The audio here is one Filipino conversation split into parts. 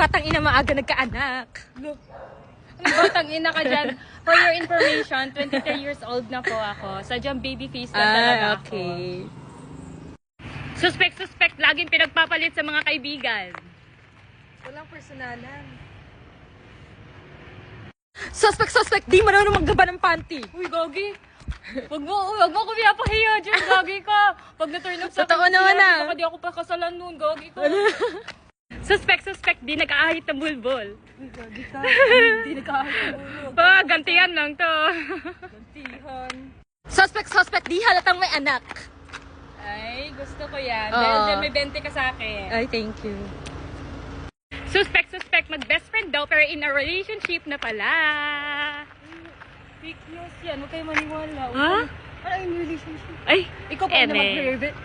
batang ina maaga nagkaanak. Ang batang ina ka dyan. For your information, 23 years old na po ako. Sadyang baby face na talaga ako. Okay. Suspect, laging pinagpapalit sa mga kaibigan. Walang personalan. Suspect, di marunong maggaba ng panty. Uy, Gogi. Wag mo ko pinapahiya dyan, Gogi ka. Pag na-turn up sa Totoo naman na. Baka di ako pakasalan nun, Gogi ka. Suspect, di nag-aahit ng bulbol. Uy, gagi ka. Di nagkahit ng ulo. Gantihan lang to. Gantihan. Suspect, di halatang may anak. Ay, gusto ko yan. Dahil dyan may 20 ka sa akin. Ay, thank you. Suspect, mag-best friend daw pero in a relationship na pala. Fake news yan. Huwag kayo maniwala. Ha? Ano in relationship? Ay, Ikaw pa na mag-private.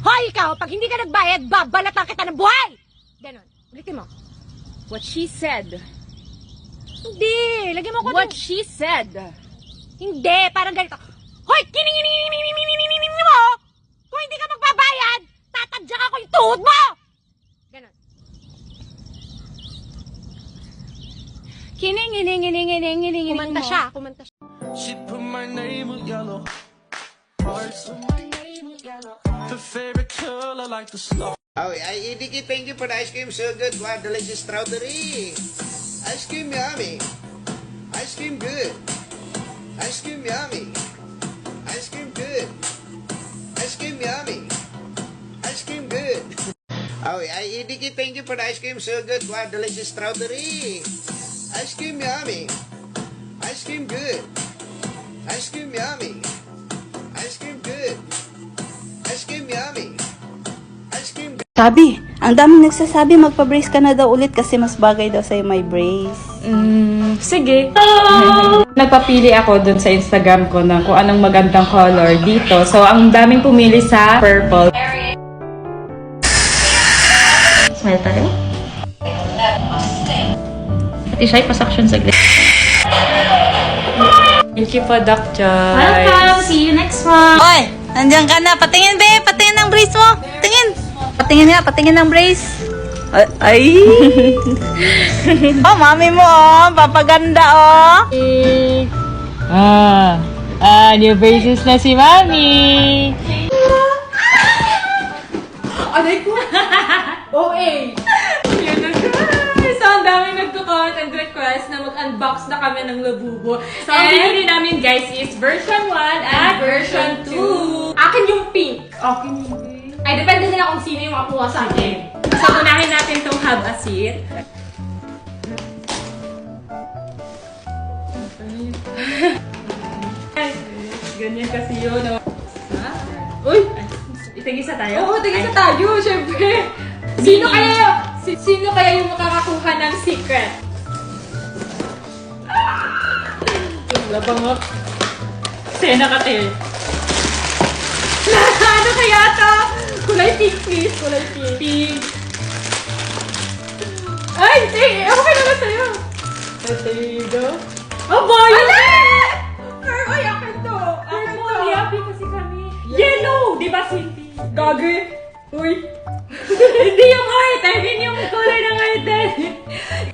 hoy, ikaw! Pag hindi ka nagbayad, babalatan kita ng buhay! Ganon. Ulitin mo. What she said. Hindi! Lagyan mo ko What she said. Hindi! Parang ganito. Hoy! Kining mo! Kung hindi ka magbabayad, tatadyak ako yung tuhod mo! Ganon. Kining. Kumanta siya. She put my name with yellow hearts. The favorite color like the snow. Oh, Idiki, thank you for the ice cream. So good. Wow, delicious strawberry. Ice cream yummy. Ice cream good. Ice cream yummy. Ice cream good. Ice cream yummy. Ice cream good. Oh, Idiki, thank you for the ice cream. So good. Wow, delicious strawberry. Ice cream yummy. Ice cream good. Ice cream yummy. Ice cream good. Ice cream yummy. Ice cream good. Sabi, ang daming nagsasabi magpa-brace ka na daw ulit kasi mas bagay daw sa'yo may brace. Sige. Nagpapili ako dun sa Instagram ko ng kung anong magandang color dito. So, ang daming pumili sa purple. Smile tayo? Pati siya, ipasuction saglit. Thank you po, Doc Joyce. Welcome! See you next month! Oy, nandiyan ka na. Patingin, be. Patingin ng brace mo. Tingin. Patingin ng brace. Ay. Oh, mami mo, oh. Papaganda, oh. New braces na si Mami. Aray ko! OA! Yun na guys. So, ang daming nagko-comment and request na mag-unbox na kami ng Labubo. So, ang binili namin guys is version 1 at version 2. Akin yung pink. Okay, hindi. Ay, depende nila kung sino yung makuha sa akin. So, unahin natin itong have a seat. Ganyan kasi yun. No? Ha? Uy! Itigisa tayo? Oo, tigisa tayo, syempre. Sino kaya yung makakakuha ng secret? Labang mo. Sena ka, te. Ano kaya to? Kulay pink, please. Kulay pink. Pink. Ay, okay naman sa'yo. There you go. Oh, boy! Ala! Ay, akin to. Akin to. Happy kasi kami. Yellow! Di ba, Cindy? Gagi. Uy. Hindi yung heart. I mean yung kulay ng heart din.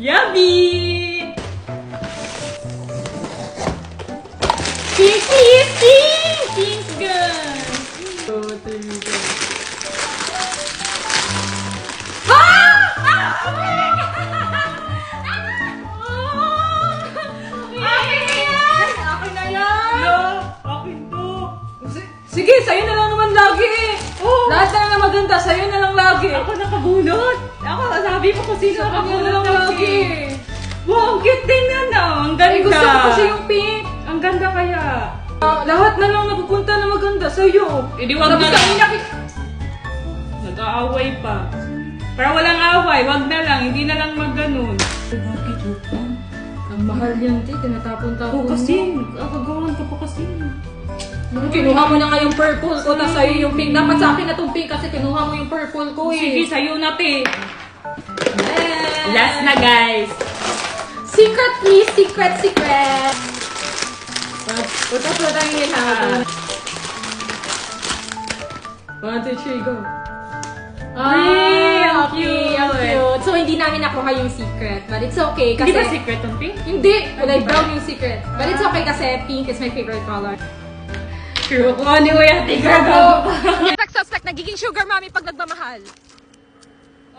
Yummy! Pink, please. Pink. Pink gun. So, there you go. Akin na yan. Akin to. Sige, sa'yo na lang naman lagi eh. Oh. Lahat na lang maganda, sa'yo na lang lagi. Ako nakabunot. Ako, sabi mo kung sino Sa kanya na nakabunot lang ng lagi. pink. Wow, ang cute din na no. Ang ganda. Ay, gusto ko kasi yung pink. Ang ganda kaya. Lahat na lang napupunta na maganda sa'yo. Eh, di wag Tapos na lang. ang inakit. Nag-aaway pa. Para walang away, wag na lang. Hindi na lang mag-ganun. Ang mahal yan, te. Tinatapon-tapon mo. Agagawan ka pa kasi. Kinuha mo na nga yung purple ko, tapos sa'yo yung pink. Dapat sa akin na tong pink kasi kinuha mo yung purple ko eh. Sige, sa'yo na, te. Yes. Last na, guys. Secret please, secret. Putang-putangin ha. 1, 2, 3, go. Ay, ang okay, ang cute. cute. So, hindi namin nakuha yung secret. But it's okay kasi... Hindi ba secret yung pink? Hindi! Kulay brown yung secret. But it's okay kasi pink is my favorite color. True ko ni Kuya Tigrado. Suspect, nagiging sugar mommy pag nagmamahal.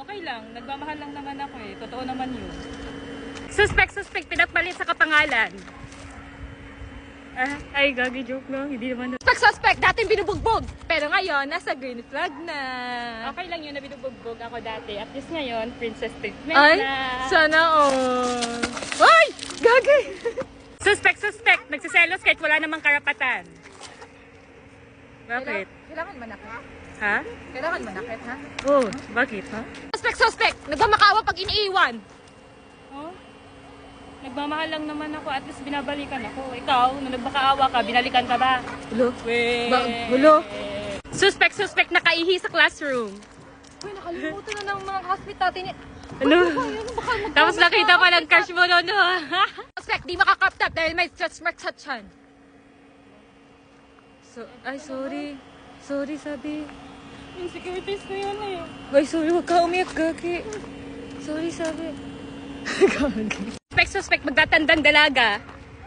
Okay lang, nagmamahal lang naman ako eh. Totoo naman yun. Suspect, pinagpalit sa kapangalan. Ay, gagi, joke lang. Hindi naman. Suspect, dating binubugbog. Pero ngayon, nasa green flag na. Okay lang yun na binubugbog ako dati. At least ngayon, princess treatment Ay, na. sana all. Ay, gagi. Suspect, nagsiselos kahit wala namang karapatan. Bakit? Kailangan manakit. Ha? Kailangan manakit, ha? Oh, bakit, ha? Suspect, nagmamakawa pag iniiwan. Oh? Nagmamahal lang naman ako. At least binabalikan ako. Ikaw, nung nagmakaawa ka, binalikan ka ba? Hulo. Hulo. Suspect, nakaihi sa classroom. Uy, nakalimutan na ng mga classmate natin. Ano? Tapos nakita pa ng crush mo noon. Suspect, di makakrop top dahil may stretch mark sa tiyan. Ay, sorry. Sorry, sabi. Insecurities ko yun eh. Ay, sorry. Huwag ka umiyak, gagi. Sorry, sabi. Gagi. Suspect, magtatandang dalaga.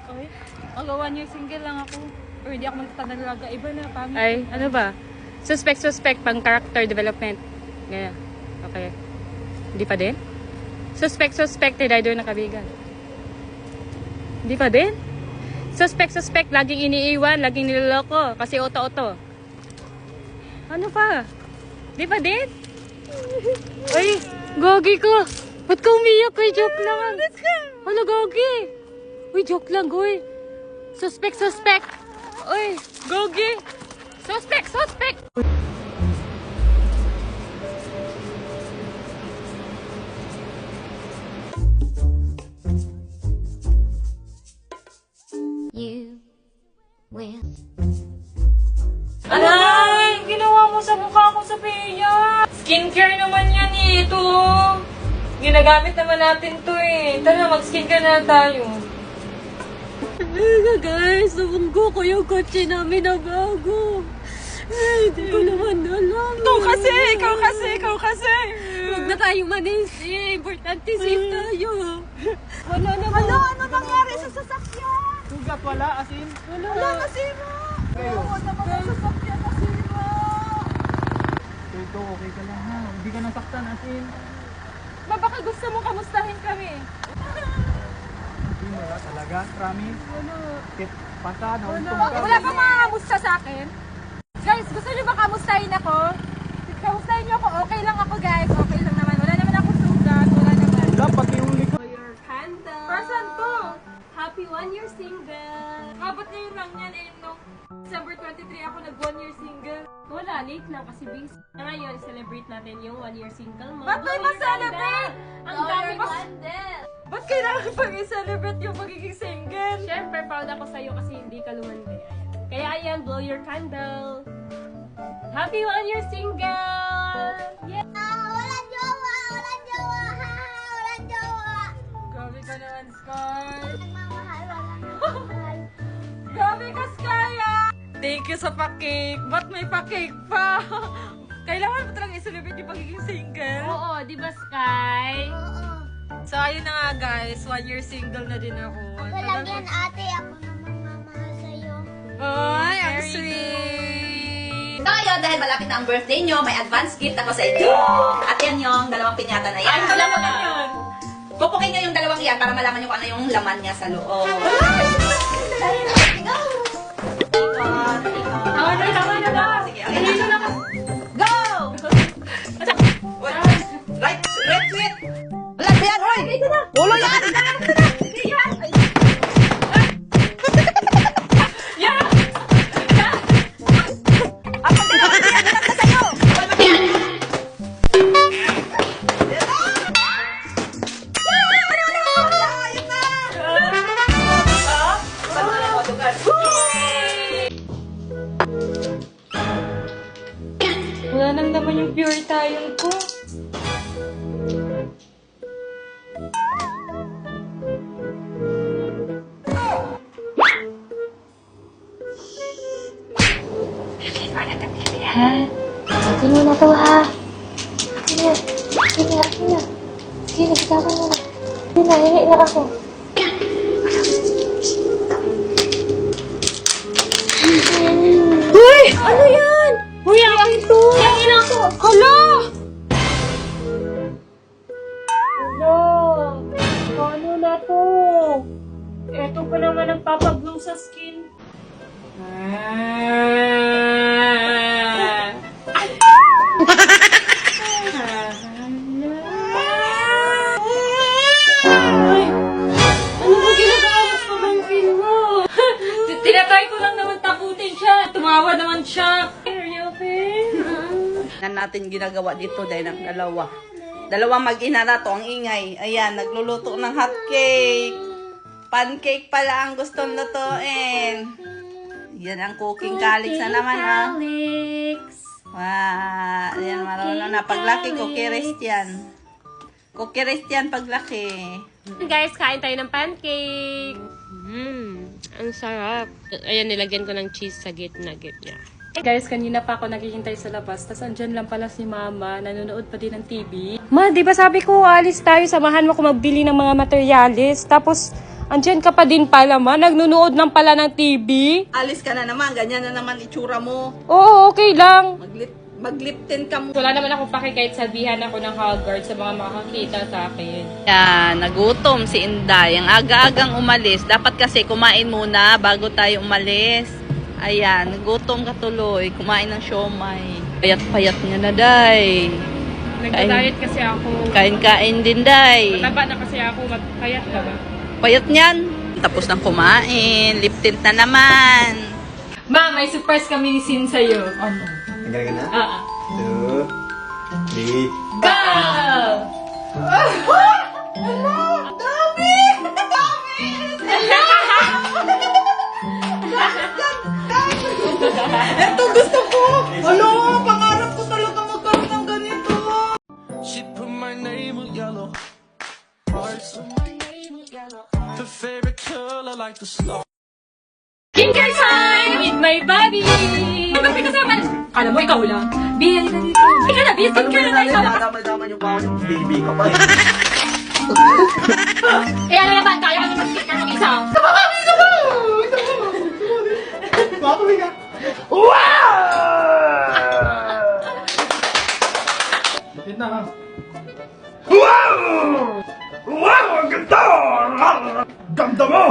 Okay. Although 1 year single lang ako. Or hindi ako magtatandalaga. Iba na, pangit. Ay, ano ba? Suspect, pang character development. Ganyan. Okay. Hindi pa din? Suspect, rider na kabigan. Hindi pa din? Suspect, laging iniiwan, laging niloloko. Kasi oto-oto. Ano pa? Di pa din? Ay, gogi ko. Ba't ka umiyak? Ay, joke lang. Ano, gogi? Uy, joke lang, goy. Suspect. Uy, gogi. Suspect. You will. Anay! Ginawa mo sa mukha ko sa Pia! Skincare naman yan eh, ito! Ginagamit naman natin to eh. Tara, mag-skincare na tayo. Guys, nabunggo ko yung kotse namin na bago. Ay, hindi ko naman alam. Ikaw kasi. Huwag na tayo manisi. Importante safe tayo. Wala naman. Ano nangyari sa sasakyan? Sugat wala, asin. Wala kasi mo. Wala naman ang sasakyan kasi mo. Ito, okay ka lang ha. Hindi ka nasaktan, asin. Baka gusto mo kamustahin kami. Hindi mo wala talaga, promise. Tip, pasa, nauntong ka. Wala bang makamusta sa akin? Guys, gusto niyo ba kamustahin ako? Kamustahin niyo ako. Okay lang ako, guys. Okay lang naman. Wala naman ako sugat. Wala naman. Wala, pati yung likod. Your candle. Person to. Happy 1 year single. Abot ngayon lang yan eh. Nung December 23 ako nag 1 year single. Wala, late lang kasi busy. Ngayon, celebrate natin yung 1 year single mo. Ba't may ma-celebrate? Ang dami pa. Ba't kailangan pag i-celebrate yung magiging single? Siyempre, proud ako sa'yo kasi hindi ka lumandi. Kaya ayan, blow your candle. Happy 1 year single! Yeah! Grabe ka naman, Sky. Grabe ka, Sky, ah. Thank you sa pa-cake. Ba't may pa-cake pa? Kailangan mo talaga i-celebrate yung pagiging single. Oo, di ba, Sky? So, ayun na nga, guys. 1 year single na din ako. Walang yan, ate. Ako naman mamahal sa'yo. Ay, ang sweet. So ngayon, dahil malapit na ang birthday nyo, may advance gift ako sa inyo. At yan yung dalawang pinyata na yan. Ay, wala naman yun! Pupukin nyo yung dalawang yan para malaman nyo kung ano yung laman niya sa loob. Tama na ba? Sige, okay na. Go! Right, sweet. Wala ba yan, hoy! Ulo yan! Sige, nagkakaroon mo na. Hindi na, hingi ako. Uy! Ano yan? Uy, akin to! Hingi na ako! Hala! Hala! Ano na to? Eto pa naman ang papag-glow sa skin. Ay, ano ba ginagawa mo sa pamangkin mo? Tinatry ko lang naman takutin siya. Tumawa naman siya. Are you okay? Na natin ginagawa dito dahil ng dalawa. Dalawang mag-ina na to, ang ingay. Ayan, nagluluto ng hotcake. Pancake pala ang gustong lutuin. Yan ang cooking calyx na naman, ah. Wow, ayan, marunong na. Paglaki, cookie rest yan. Cookie rest yan paglaki. Guys, kain tayo ng pancake. Ang sarap. Ayan, nilagyan ko ng cheese sa gitna. Guys, kanina pa ako naghihintay sa labas. Tapos andyan lang pala si Mama. Nanonood pa din ng TV. Ma, di ba sabi ko, alis tayo. Samahan mo ko magbili ng mga materialis. Tapos, andyan ka pa din pala, Ma. Nagnunood lang pala ng TV. Alis ka na naman, ganyan na naman itsura mo. Oo, okay lang. Magliptin ka mo. Wala naman akong pake kahit sabihan ako ng Hogwarts sa mga makakakita sa akin. Yan, nagutom si Inday. Ang aga-agang umalis. Dapat kasi kumain muna bago tayo umalis. Ayan, nagutom ka tuloy. Kumain ng siomay. Payat-payat niya na, Day. Nagda-diet kasi ako. Kain-kain din, Day. Mataba na kasi ako. Magpayat ka ba? Payat niyan. Tapos ng kumain. Lip tint na naman. Ma, may surprise kami ni Sin sa'yo. Ano? Tanggalin ka na? Ah. 2, 3. Go! Ito gusto ko. Ano, pangarap ko talaga magkaroon ng ganito. She put my name with yellow hearts. Her favorite color like the snow. Skincare time with my baby! Ba't may kasama? Kala mo, ikaw lang. Bia, halika dito. Halika na, Bia, skincare na tayo. Damay-damay yung bawang yung baby ka pa. Eh, ano naman, kaya ka naman skincare ng isa. Matuloy ka. Bakit na ha? Wow! Ang ganda! Ganda mo!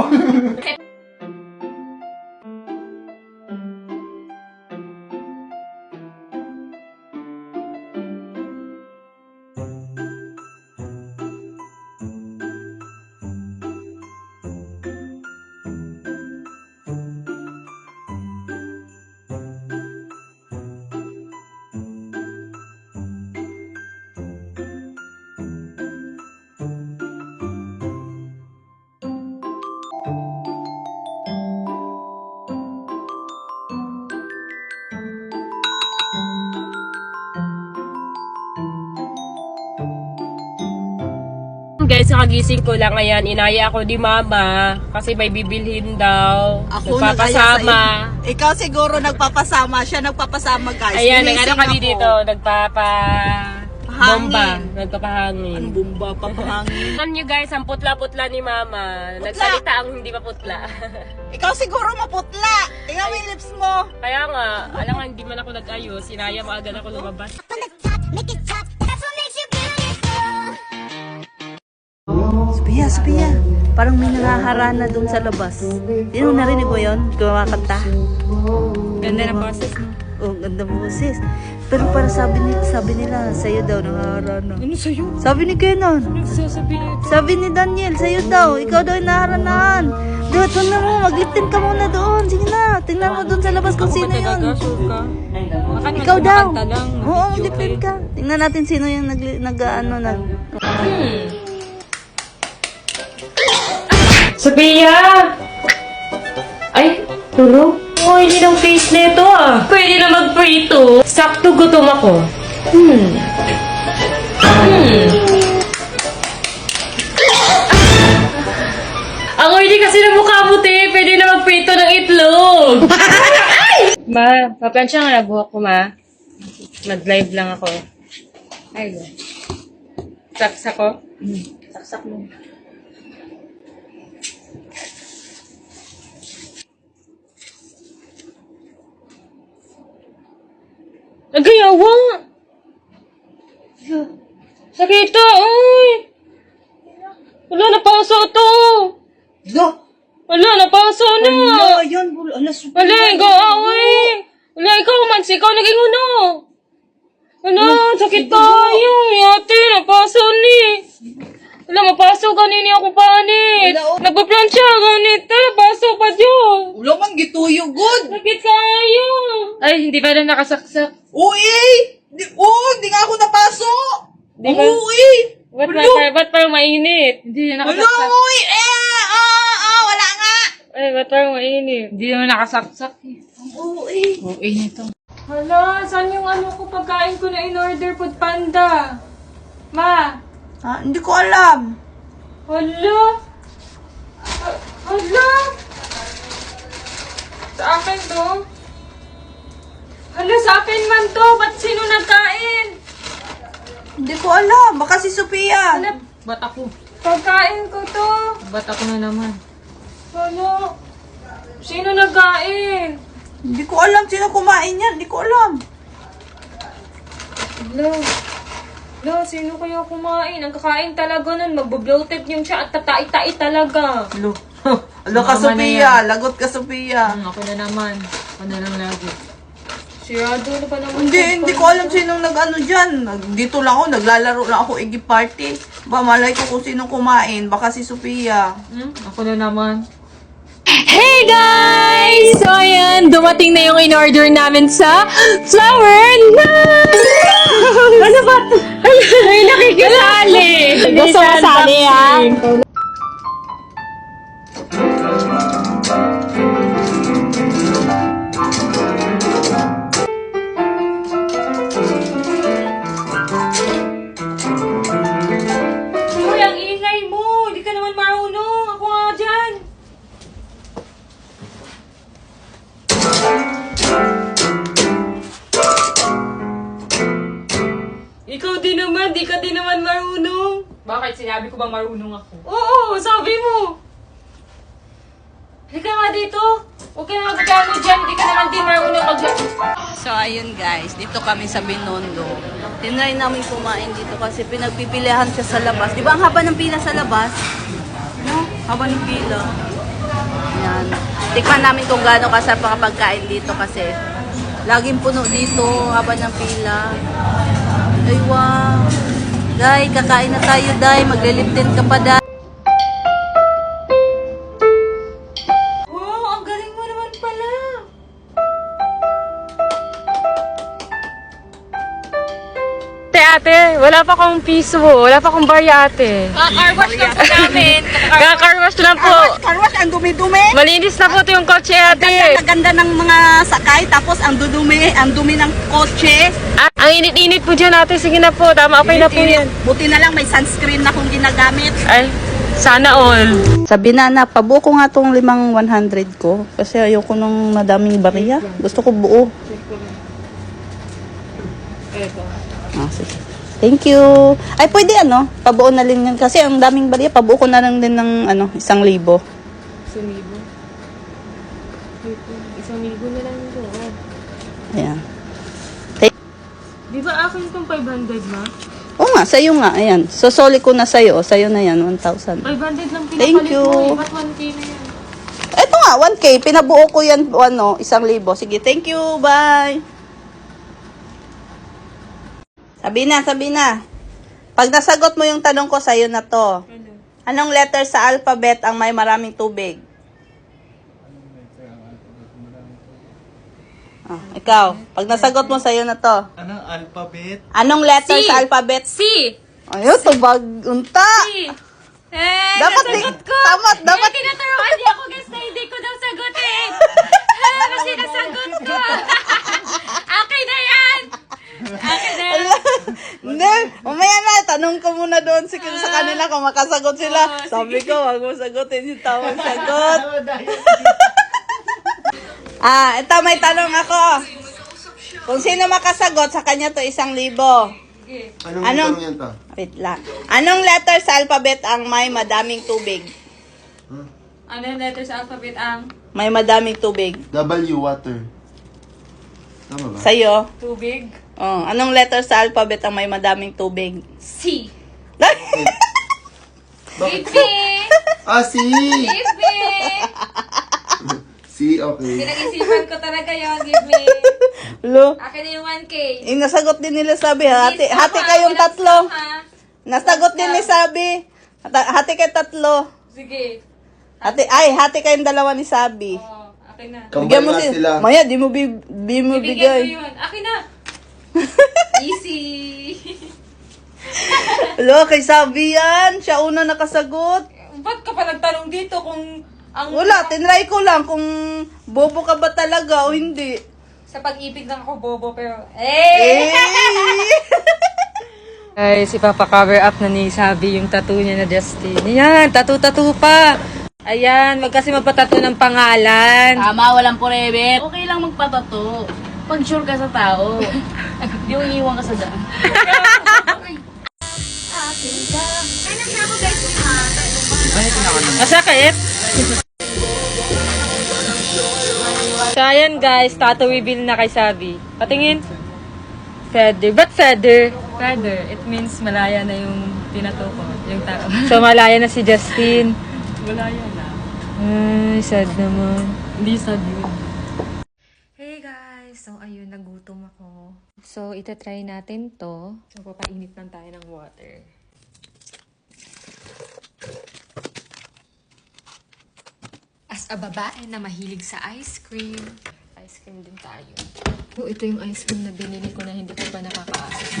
Guys, kagising ko lang ngayon. Inaya ako ni Mama kasi may bibilhin daw. Ako Nagpapasama. nag-aya sa'yo. Ikaw siguro nagpapasama. Siya nagpapasama, guys. Ayan, Ginising nag-ano kami ako. dito. Bomba. Nagpapahangin. Anong bomba? Papahangin. Alam nyo guys, ang putla-putla ni Mama. Putla. Nagsalita ang hindi pa putla. Ikaw siguro maputla. Tingnan mo yung lips mo. Kaya nga, alam nga hindi man ako nag-ayos. Inaya mo agad ako lumabas. Sabiya. Parang may nangaharana doon sa labas. Hindi mo narinig mo yun? Kumakanta. Ganda na process mo. Oh, ganda mo sis. Pero para sabi nila, sa'yo daw nangaharana. Ano sa'yo? Sabi ni Kenan. Nagsasabihin ito. Sabi ni Daniel, sa'yo daw. Ikaw daw yung naharanahan. Dude, huwag na mo. Magliptin ka muna doon. Sige na. Tingnan mo doon sa labas kung sino yun. Sure ka? Baka naman Ikaw daw. kumakanta lang. Oo, Video magliptin eh. ka. Tingnan natin sino yung nag. Sophia! Ay, tulog? Oh, hindi ng face nito ah. Pwede na mag-prito. Sakto gutom ako. Ang oily kasi ng mukha mo, te. Pwede na mag-prito ng itlog. Ma, paplansya nga na buhok ko, Ma. Mag-live lang ako. Ay, Saksak ko? Saksak mo. Nagayawa! Sakita, uy! Wala, napaso to! Lo! Wala, napaso na! Wala, yan. Wala, super. Wala, ikaw, uy! Wala, ikaw, Mads, ikaw naging uno! Wala, sakit tayo! Ate, napaso ni! Wala, mapaso kanini ako panit! Wala, oh. Nagpa-plancha, ganit! Napaso pa dyan! Wala man gituyo, good. Sakit kayo! Ay, hindi pa na nakasaksak. Uy! Di nga ako napaso! Di ba? Uy! Ba't parang mainit? Hindi na Wala, nakasaksak. uy! Wala nga! Ay, ba't parang mainit? Hindi naman nakasaksak. Uy! Okay nito. Hala, saan yung ano ko pagkain ko na in-order Food Panda? Ma! Hindi ko alam. Hala! Hala! Sa akin to? Hala, sa akin man to! Ba't sino nagkain? Hindi ko alam. Baka si Sophia. Hala, Ba't ako? pagkain ko to! Ba't ako na naman? Hala! Sino nagkain? Hindi ko alam sino kumain yan. Hindi ko alam. Hala! Hala, sino kaya kumain? Ang kakain talaga nun, magbo-bloated yung siya at tatai-tai talaga. Alo. Alo ka, Mama na Sophia. Lagot ka, Sophia. Ako na naman. Ako na lang lagi. Sirado na pa naman. Hindi ko alam sinong nag-ano dyan. Dito lang ako, naglalaro lang ako Iggy Party. Ba, malay ko kung sinong kumain. Baka si Sophia. Ako na naman. Hey guys! So ayan, dumating na yung in-order namin sa Flower Night! Ano ba? Ay, nakikisali! Gusto masali ah! Uy, ang ingay mo! Hindi ka naman marunong! Ako nga dyan! Ikaw din naman, di ka din naman marunong. Bakit? Sinabi ko ba marunong ako? Oo, sabi mo. Halika nga dito. Huwag ka na magkano dyan, di ka naman din marunong mag... So, ayun guys. Dito kami sa Binondo. Tinry namin kumain dito kasi pinagpipilihan siya sa labas. Di ba ang haba ng pila sa labas? No? Haba ng pila. Yan. Tikman namin kung gaano kasarap ang pagkain dito kasi laging puno dito, haba ng pila. Ay, wow. Day, kakain na tayo, Day. Magliliptin ka pa, Day. Wow, ang galing mo naman pala. Ate, wala pa akong piso. Wala pa akong barya, ate. Car-wash lang po namin. Kaka-carwash lang po. Karwas, ang dumi-dumi. Malinis na po ito yung kotse, ate. Ganda ng mga sakay, tapos ang dumi ng kotse. Ang init-init po dyan, ate. Sige na po. Tama, okay na po yan. Buti na lang may sunscreen na kung ginagamit. Ay, sana all. Sabi na, pabuko nga tong 100 ko. Kasi ayoko nung madaming bariya. Gusto ko buo. Sige. Thank you. Ay, pwede pabuo na rin yan. Kasi ang daming bariya, pabuo ko na lang din ng 1,000. 1,000? 1,000 na lang ito. Ayan. Di ba akin itong 500, ma? Oo nga, sa'yo nga. Ayan. Sosoli ko na sa'yo. Sa'yo na yan, 1,000. 500 lang pinapalit Thank you. mo. Ba't 1K na yan? Eto nga, 1K. Pinabuo ko yan, 1,000. Sige, thank you. Bye. Sabi na. Pag nasagot mo yung tanong ko, sa'yo na to. Anong letter sa alphabet ang may maraming tubig? Ikaw. Pag nasagot mo, sa'yo na to. Anong alphabet? Anong letter C. sa alphabet? C! Ayun, tubag. Unta. C! Dapat nasagot ko! dapat. Tinuturuan niya ako guys na hindi ko daw sagutin! Kasi nasagot ko! Akin na yan! Akin na yan! Hindi, mamaya na, tanong ko muna doon sa kanila kung makasagot sila. Sabi ko, wag mo sagutin yung tamang sagot. Ito may tanong ako. Kung sino makasagot, sa kanya to 1,000. Sige. Anong- tanong yan ta? Wait lang. Anong letter sa alphabet ang may madaming tubig? Ano yung letter sa alphabet ang May madaming tubig. W, water. Tama ba? Sa'yo? tubig? Oh, anong letter sa alphabet ang may madaming tubig? C. Bakit? B. Ah, C! Give me. C, okay. Pinag-isipan ko talaga yun. Give me. Lo, Akin na yung 1K. nasagot din nila sabi, hati kayong tatlo. Nasagot din ni Sabi. Hati kayo tatlo. Sige. Hati kayong dalawa ni Sabi. Oh, akin na. Bigyan mo Combine si sila. Maya, di mo Ibigay ko bigay. yun. Akin na. Easy. Lo, kay Sabi yan. Siya una nakasagot. Ba't ka pa nagtanong dito kung ang... Wala, tinry ko lang kung bobo ka ba talaga o hindi. Sa pag-ibig lang ako bobo pero... Eh! Guys, ipapa-cover up na ni Sabi yung tattoo niya na Justin. Ayan, tattoo pa. Ayan, kasi magpatato ng pangalan. Tama, walang forever. Okay lang magpatato. Pag sure ka sa tao. Di mo iiwan ka sa daan. Masakit? So, ayan guys, tattoo reveal na kay Sabi. Patingin. Feather. Ba't feather? Feather. It means malaya na yung tinato ko, yung tao. So, malaya na si Justin. Malaya na. Ay, sad naman. Hindi sad yun. Hey guys! So, ayun, nagutom ako. So, itatry natin to. So, papainit lang tayo ng water. As a babae na mahilig sa ice cream din tayo. So, ito yung ice cream na binili ko na hindi ko pa nakakaasa.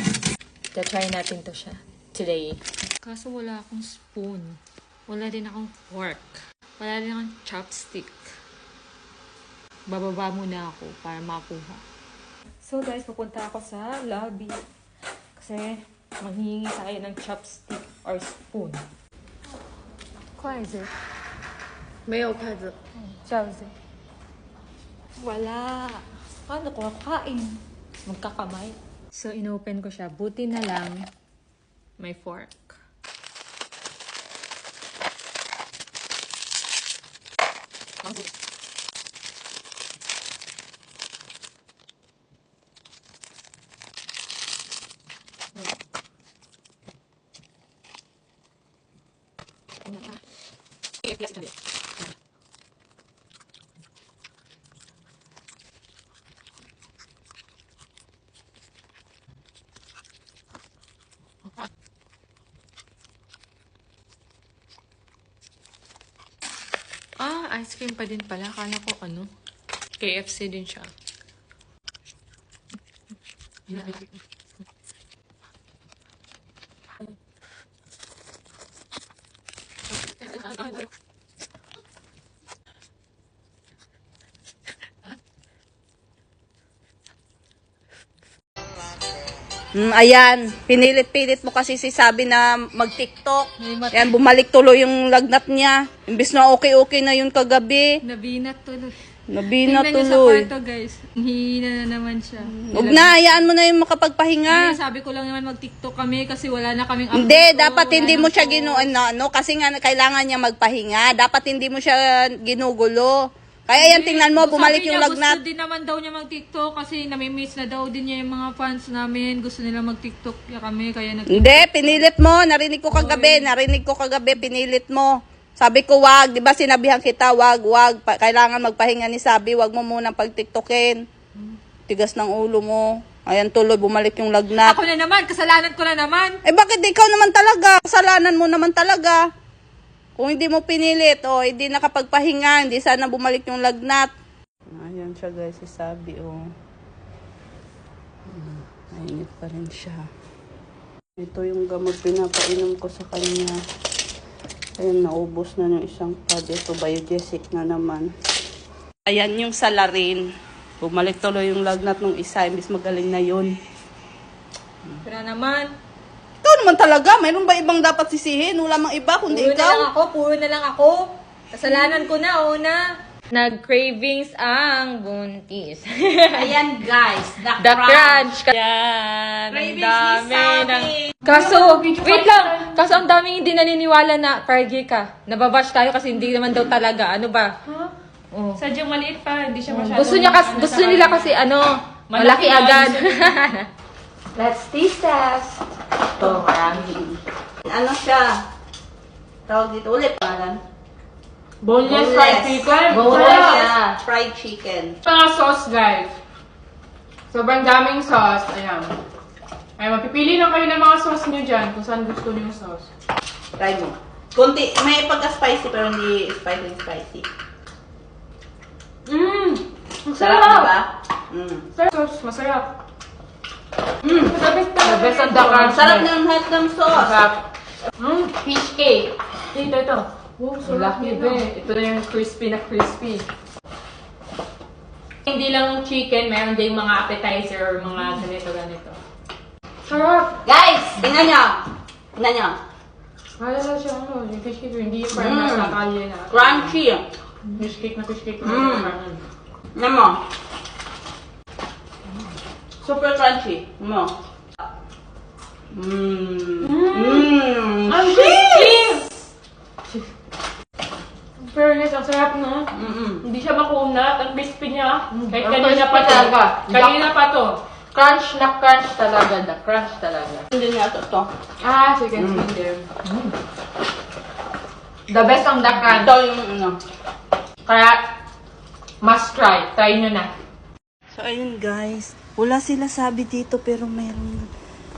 Itatry natin to siya today. Kaso wala akong spoon. Wala din akong fork. Wala din akong chopstick. Bababa muna ako para makuha. So guys, pupunta ako sa lobby. Kasi manghihingi tayo ng chopstick or spoon. 筷子没有筷子。筷子wala. Paano ko kakain? Magkakamay. So, inopen ko siya. Buti na lang may fork. Ah, ice cream pa din pala. Akala ko ano, KFC din siya. Ayan, pinilit-pilit mo kasi si Sabi na mag-TikTok. Ayan, bumalik tuloy yung lagnat niya. Imbis na okay-okay na yun kagabi. Nabinat tuloy. Nabina Tingnan niyo sa tuloy. kwarto, guys. Hihina na naman siya. Huwag na, hayaan mo na yung makapagpahinga. Hindi, sabi ko lang naman mag-TikTok kami kasi wala na kaming Hindi, upload ko, dapat wala hindi na mo siya po. no, kasi nga kailangan niya magpahinga. Dapat hindi mo siya ginugulo. Kaya yan, tingnan mo, bumalik Sabi yung niya, lagnat. Gusto din naman daw niya mag-TikTok kasi namimiss na daw din niya yung mga fans namin. Gusto nila mag-TikTok ya kami, kaya Hindi, pinilit mo. Narinig ko kagabi, pinilit mo. Sabi ko, wag. Di ba sinabihan kita, wag. Kailangan magpahinga ni Sabi. Wag mo munang pag-tiktokin. Tigas ng ulo mo. Ayan, tuloy, bumalik yung lagnat. Ako na naman, kasalanan ko na naman. Eh, bakit ikaw naman talaga? Kasalanan mo naman talaga. Kung hindi mo pinilit, hindi nakapagpahinga, hindi sana bumalik yung lagnat. Ayan siya guys, si Sabi, Mainit pa rin siya. Ito yung gamot pinapainom ko sa kanya. Ayan, naubos na yung isang pad. Ito, biogesic na naman. Ayan yung salarin. Bumalik tuloy yung lagnat ng isa, imbis magaling na yun. Kaya naman, Ikaw naman talaga, mayroon ba ibang dapat sisihin? Wala mang iba, kundi puro na lang ikaw. ako, puro na lang ako. Kasalanan ko na, una. Nag-cravings ang buntis. Ayan guys, The crunch. Yan. Ang Cravings dami ni Sabi. ng... Kaso, wait lang. Kaso ang daming hindi naniniwala na pargi ka. Nababash tayo kasi hindi naman daw talaga. Ano ba? Oh. Sadyang maliit pa, hindi siya masyadong... Gusto nila kasi malaki lang. agad. Let's taste test. Ito, marami. Ano siya? Tawag dito ulit, parang. Boneless fried chicken. Boneless fried chicken. Mga sauce, guys. Sobrang daming sauce. Ayan. Ay, mapipili lang kayo ng mga sauce nyo dyan kung saan gusto nyo yung sauce. Try mo. Kunti, may pagka-spicy pero hindi spicy. Sarap, di ba? Sauce, masarap. The best ang the crunch. Sarap ng hotdog sauce. Sarap. Fish cake. Ito. Wow, sarap Laki yun, ba eh. Ito na yung crispy na crispy. Hindi lang chicken, meron din mga appetizer or mga ganito. Sarap. Guys, tingnan nyo. Tingnan nyo. Wala na siya, yung fish cake, hindi yung parang nasa kalye na. Crunchy. Fish cake na fish cake. Tingnan mo. Super crunchy. Tingnan mo. Ang crispy! Fairness, ang sarap, no? Hindi siya makunat. Ang crispy niya. Kahit Ang kanina crispy pa to. talaga. Kanina pa to. Crunch na crunch talaga. The crunch talaga. Hindi niya ito. Chicken skin din. The best ang the crunch. Ito yung ano. Kaya, must try. Try nyo na. So, ayun guys. Wala sila sabi dito pero meron.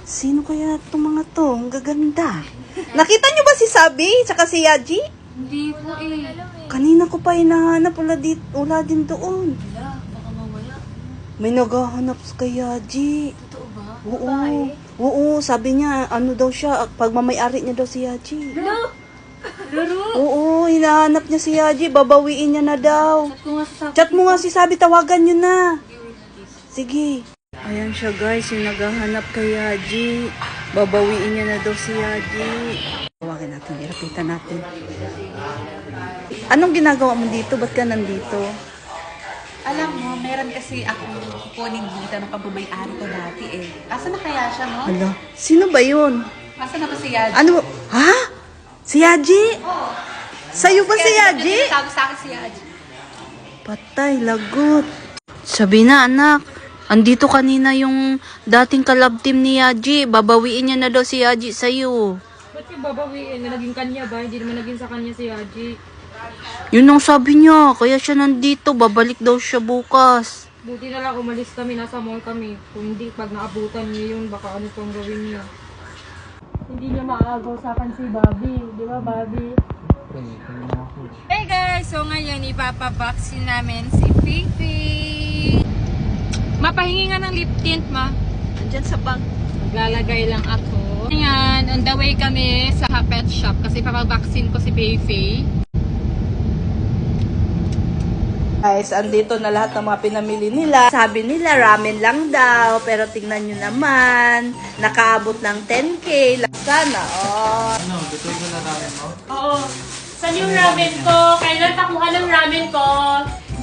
Sino kaya itong mga to? Ang gaganda. Nakita niyo ba si Sabi? Tsaka si Yaji? Hindi po eh. Kanina ko pa hinahanap. Wala din doon. Baka mawala. May naghahanap kay Yaji. Totoo ba? Oo, sabi niya, ano daw siya, pagmamayari niya daw si Yaji. Laro? Oo, hinahanap niya si Yaji, babawiin niya na daw. Chat mo nga si Sabi, tawagan niyo na. Sige. Ayan siya guys, yung naghahanap kay Yaji. Babawiin niya na daw si Yaji. Tawagan natin, irapitan natin. Anong ginagawa mo dito? Ba't ka nandito? Alam mo, meron kasi akong kukunin dito ng pagmamayari ko dati eh. Asa na kaya siya, no? Hala, sino ba yun? Asa na ba si Yaji? Ano? Ha? Si Yaji? Sa'yo ba si Yaji? Sabi sa akin si Yaji. Patay, lagot. Sabi na, anak. Andito kanina yung dating kalab team ni Yaji. Babawiin niya na daw si Yaji sa'yo. Ba't yung babawiin? Na naging kanya ba? Hindi naman naging sa kanya si Haji. Yun ang sabi niya. Kaya siya nandito. Babalik daw siya bukas. Buti na lang umalis kami, nasa mall kami. Kung hindi, pag naabutan niya yun, baka ano pang gawin niya. Hindi niya maagaw sa akin si Bobby. Di ba, Bobby? Hey guys! So ngayon, ipapabaksin namin si Fifi. Mapahingi nga ng lip tint, ma. Andyan sa bag. Maglalagay lang ako. Ayan, on the way kami sa pet shop kasi papabaksin ko si Fifi. Guys, andito na lahat ng mga pinamili nila. Sabi nila, ramen lang daw. Pero tingnan nyo naman, nakaabot ng 10K. Sana, Ano, gusto ko na ramen mo? Oo. Saan yung ramen ko? Kailan nakuha ng ramen ko?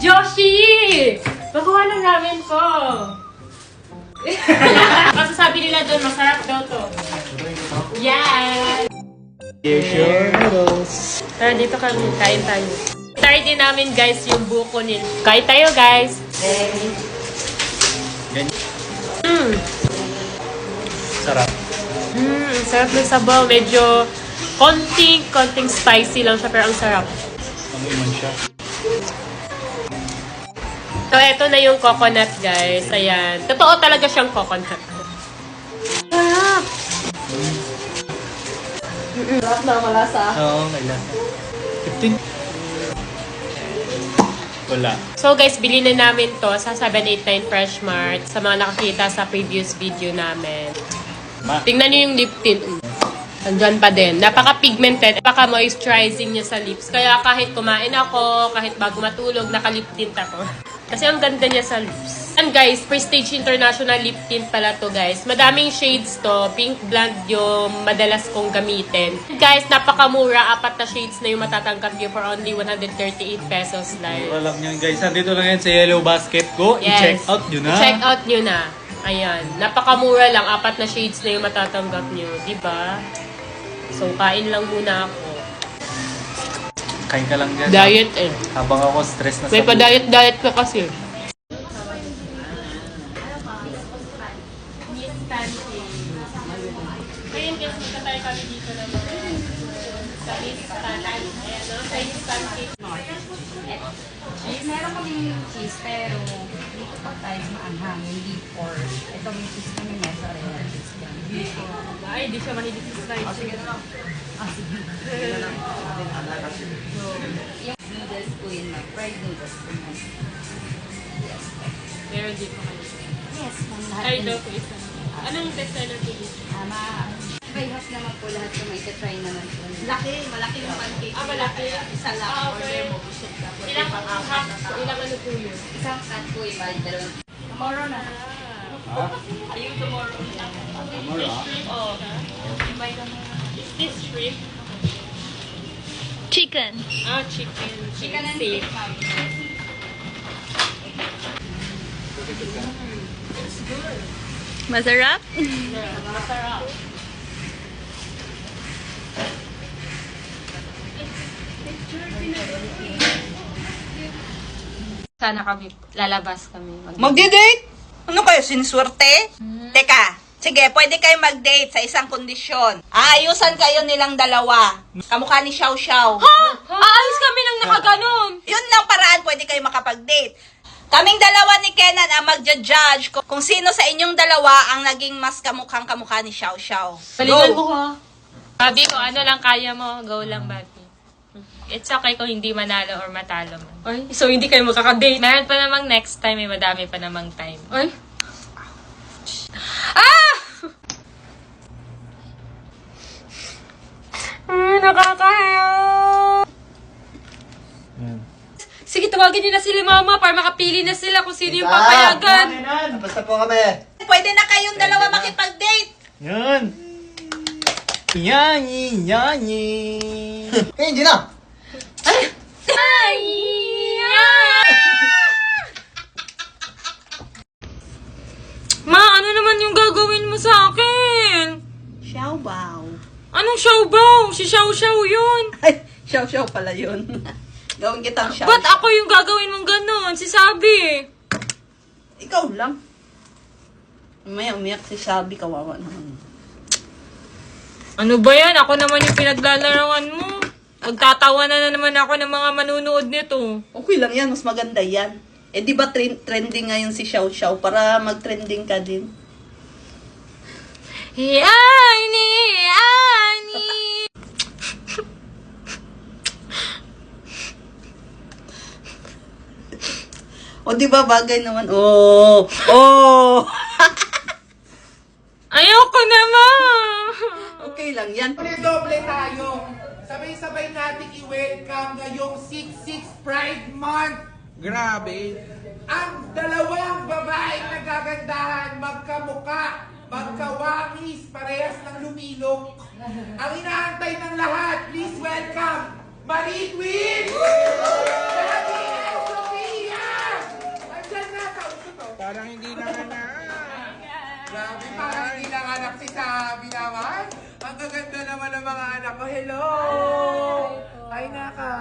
Joshi! Nakuha ng ramen ko! Kasi sabi nila doon, masarap daw to. Yes! Share noodles. Tara, dito kami. Kain tayo. Try din namin, guys, yung buko nila. Kain tayo, guys! Sarap. Sarap ng sabaw. Medyo konting spicy lang siya, pero ang sarap. Amoy man siya. So, eto na yung coconut, guys. Ayan. Totoo talaga siyang coconut. Sarap! sarap na malasa. Oo, kailan. 15? Wala. So, guys, bili na namin to sa 789 Fresh Mart sa mga nakakita sa previous video namin. Tingnan niyo yung lip tint. Andyan pa din. Napaka-pigmented. Napaka-moisturizing niya sa lips. Kaya kahit kumain ako, kahit bago matulog, naka-lip tint ako. Kasi ang ganda niya sa lips. And guys, Prestige International Lip Tint pala to guys. Madaming shades to. Pink blonde yung madalas kong gamitin. Guys, napakamura. 4 na shades na yung matatanggap nyo for only 138 pesos lang. Alam nyo guys, andito lang yan sa Yellow Basket ko. I-check out nyo na. I-check out nyo na. Ayan. Napakamura lang. 4 na shades na yung matatanggap nyo. Diba? So, kain lang muna ako. Kain ka lang dyan. Diet eh. Habang ako stress na May sa pa-diet ka kasi. Ngayon guys, magkatay kami dito naman. Sa Miss Pancake. Ayan no? Sa Miss Pancake. Meron kaming cheese, pero dito pa tayo maanghang, hindi pork. Ito may cheese kami mozzarella cheese yan. Ay, di siya mahilig sa slice. Sige. Yung noodles ko yun, fried noodles ko yun. Meron din po kayo. Yes, ma'am, lahat Ay, yun. daw po isa. Anong best seller po dito? Bayhap naman po lahat yung may try naman po. Malaki yung pancake. Malaki. Isa lang, order mo, busog ka po. Ilang ilang ano po yun? Isang cut po yung bali, dalawang. Tomorrow na. Ayun, tomorrow. Tomorrow? Oh. Is this shrimp? Chicken. Ah, chicken. Chicken and Safe. steak, ma'am. Masarap? Masarap. Sana kami, lalabas kami. Magdi-date? Ano kayo, siniswerte? Teka, sige, pwede kayo mag-date sa isang kondisyon. Aayusan kayo nilang dalawa. Kamukha ni Xiao Xiao. Aalis kami nang nakaganon! Yun lang paraan pwede kayo makapag-date. Kaming dalawa ni Kenan ang magja-judge kung sino sa inyong dalawa ang naging mas kamukhang kamukha ni Xiao Xiao. Palingan mo Go! ha. Babi ko, ano lang kaya mo, go lang, Babi. It's okay kung hindi manalo or matalo man. Ay, so hindi kayo magkakadate. Meron pa namang next time, may madami pa namang time. Ay. Ah! Nakakahiya. Yan. Sige, tawagin niyo na sila mama para makapili na sila kung sino yung papayagan. Basta po kami. Pwede na kayong dalawa makipag-date. Yan. Yani, yani. Hindi na. Ma, ano naman yung gagawin mo sa akin? Xiao Bao. Anong xiaobaw? Si Xiao Xiao yun. Ay, Xiao Xiao pala yun. Gawin kitang Xiao Ba't Xiao. ako yung gagawin mong ganon? Si Sabi. Ikaw lang. Umaya, umiyak si Sabi, kawawa naman. Ano ba yan? Ako naman yung pinaglalaroan mo. Magtatawa na naman ako ng mga manunood nito. Okay lang yan, mas maganda yan. Eh di ba trending ngayon si Xiao Xiao para mag-trending ka din? Yani, yani. O di ba bagay naman? Oh! Oh! Ayoko naman. Okay lang yan. Doble tayo. Sabay-sabay natin i-welcome ngayong 6-6 Pride Month. Grabe. Ang dalawang babaeng nagagandahan, magkamuka, magkawangis, parehas ng lumilok. Ang inaantay ng lahat, please welcome, Marie Queen! Daddy and Sophia! Andyan na, kausap to. Parang hindi nanganak. Grabe, parang hindi nanganak si Sabi naman. Ang gaganda naman ng mga anak ko. Hello! Ay, naka.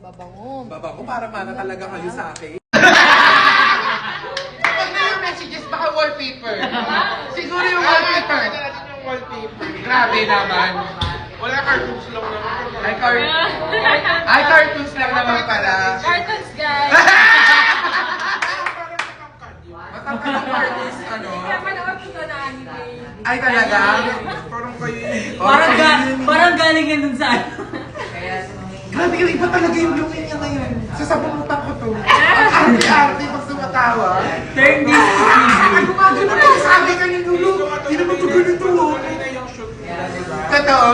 Babango. Babango, para mana talaga kayo sa akin. Pag na yung messages, baka wallpaper. Siguro yung wallpaper. Yung wallpaper. Grabe naman. Wala cartoons lang naman. Ay, cartoons lang naman pala. Cartoons, guys. Matangkad ang cartoons, ano? Manood ko na anime. Ay, talaga? Parang kayo yun. Parang galing yan dun sa ano. Grabe yung iba talaga yung looking niya ngayon. Sasabunutan ko to. Ang arte-arte pag tumatawa. Turn this Ano nga ganun ang sabi ka ni Lulu? Hindi naman ito ganito. Totoo?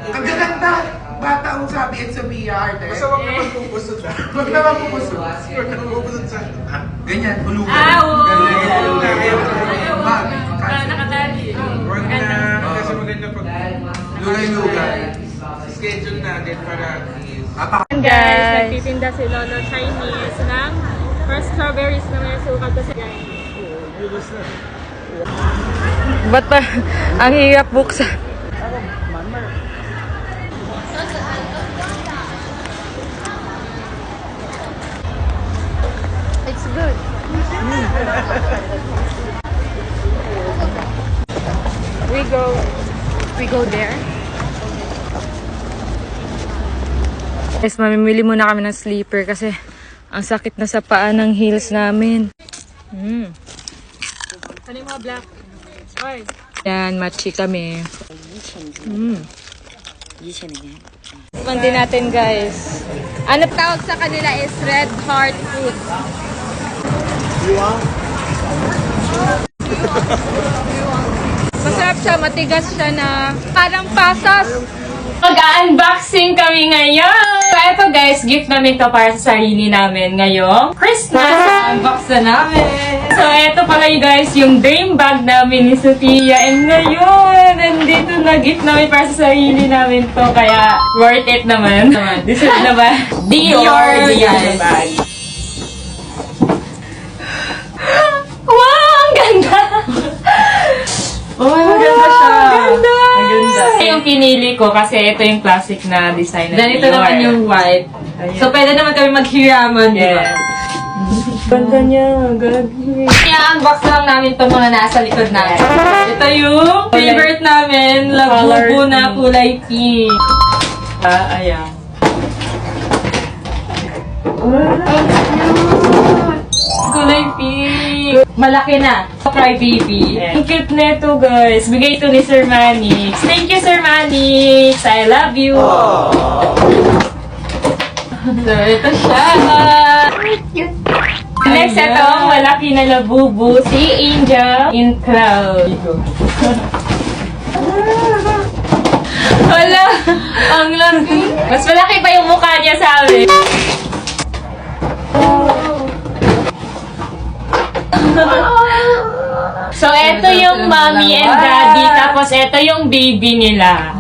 Ang gaganda. Bata ang sabi at Sophia arte. Basta huwag naman pupusod. Huwag naman pupusod. Huwag naman pupusod sa Ganyan, hulugan. Oo. Nakatali. Huwag na, kasi maganda pag lugay-lugay. Schedule natin para Guys, nagtitinda si Lolo Chinese ng first strawberries na may sukat kasi ba't ba ang hirap buksan? It's good. We go there. Guys, mamimili muna kami ng sleeper kasi ang sakit na sa paa ng heels namin. Ano yung mga black? Oy. Yan, matchy kami. Pandi natin, guys. Ano tawag sa kanila is red heart fruit. Masarap siya, matigas siya na parang pasas. Mag-unboxing kami ngayon! So, eto guys, gift namin to para sa sarili namin ngayong Christmas. Unbox na namin! So, eto pala yung guys, yung dream bag namin ni Sophia. And ngayon, nandito na gift namin para sa sarili namin to. Kaya, worth it naman. Deserve naman. Dior bag. Wow! Ang ganda! Oh, maganda siya. Ganda! Ito yung pinili ko kasi ito yung classic na design. Ganito naman yung white. So, pwede naman kami maghiraman, di ba? Ganda niya, gagi. I-unbox lang namin itong mga nasa likod natin. Ito yung favorite namin, labubo na kulay pink. Ayan. Kulay pink. Malaki na. Cry baby. Ang cute nito, guys. Bigay ito ni Sir Manix. Thank you, Sir Manix. I love you. So, ito siya. Next, ito, malaki na labubu. Si Angel in Cloud. Wala. Ang laki. Mas malaki pa yung mukha niya sa amin. So, ito yung mommy and daddy. Tapos, ito yung baby nila.